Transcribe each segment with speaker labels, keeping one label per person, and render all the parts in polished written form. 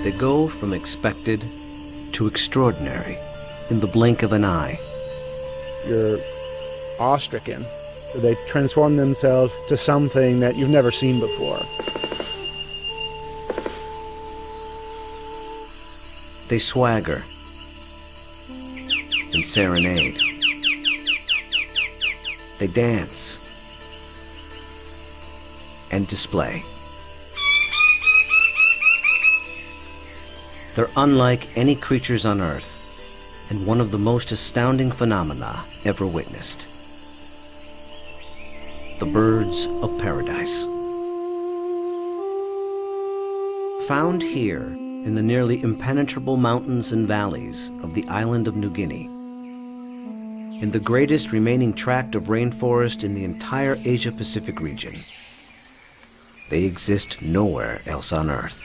Speaker 1: They go from expected to extraordinary in the blink of an eye.
Speaker 2: You're awestricken. They transform themselves to something that you've never seen before.
Speaker 1: They swagger and serenade. They dance and display. They're unlike any creatures on Earth, and one of the most astounding phenomena ever witnessed. The birds of paradise. Found here in the nearly impenetrable mountains and valleys of the island of New Guinea, in the greatest remaining tract of rainforest in the entire Asia-Pacific region. They exist nowhere else on Earth.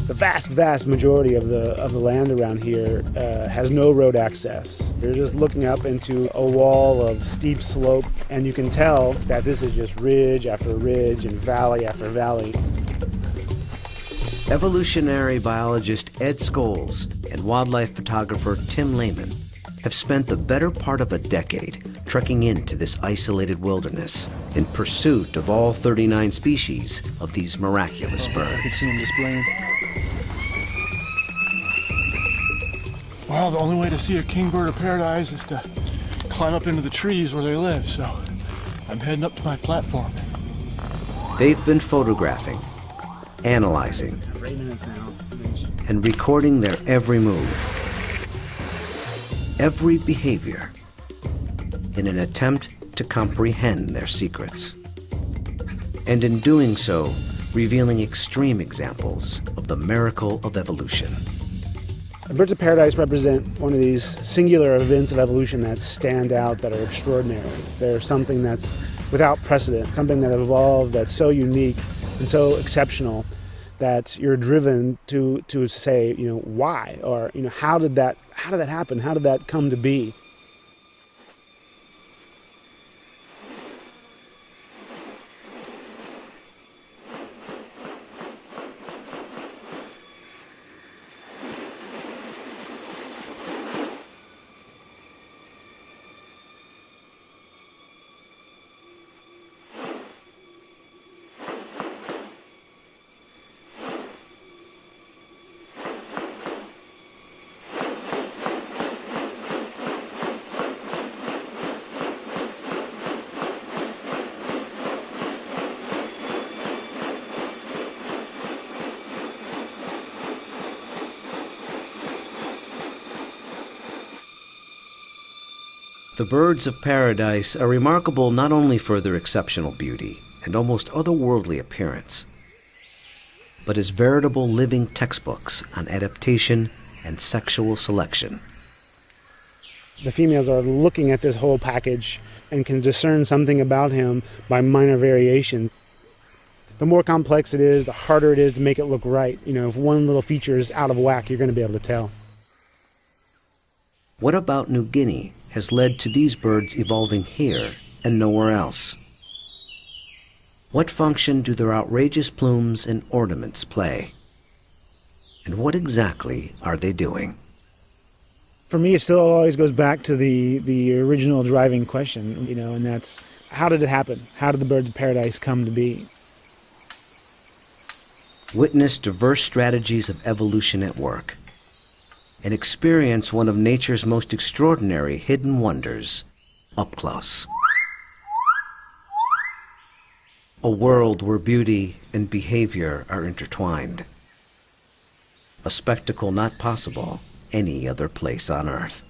Speaker 2: The vast majority of the land around here has no road access. You're just looking up into a wall of steep slope, and you can tell that this is just ridge after ridge and valley after valley.
Speaker 1: Evolutionary biologist Ed Scholes and wildlife photographer Tim Lehman have spent the better part of a decade trekking into this isolated wilderness in pursuit of all 39 species of these miraculous birds.
Speaker 3: You can see them displaying. Well, the only way to see a kingbird of paradise is to climb up into the trees where they live, so I'm heading up to my platform.
Speaker 1: They've been photographing, analyzing, and recording their every move, every behavior, in an attempt to comprehend their secrets. And in doing so, revealing extreme examples of the miracle of evolution.
Speaker 2: Birds of paradise represent one of these singular events of evolution that stand out, that are extraordinary. They're something that's without precedent, something that evolved that's so unique and so exceptional that you're driven to say, why? Or, how did that happen? How did that come to be?
Speaker 1: The birds of paradise are remarkable not only for their exceptional beauty and almost otherworldly appearance, but as veritable living textbooks on adaptation and sexual selection.
Speaker 2: The females are looking at this whole package and can discern something about him by minor variation. The more complex it is, the harder it is to make it look right. If one little feature is out of whack, you're going to be able to tell.
Speaker 1: What about New Guinea has led to these birds evolving here and nowhere else? What function do their outrageous plumes and ornaments play? And what exactly are they doing?
Speaker 2: For me, it still always goes back to the original driving question, and that's, how did it happen? How did the birds of paradise come to be?
Speaker 1: Witness diverse strategies of evolution at work, and experience one of nature's most extraordinary hidden wonders up close. A world where beauty and behavior are intertwined. A spectacle not possible any other place on Earth.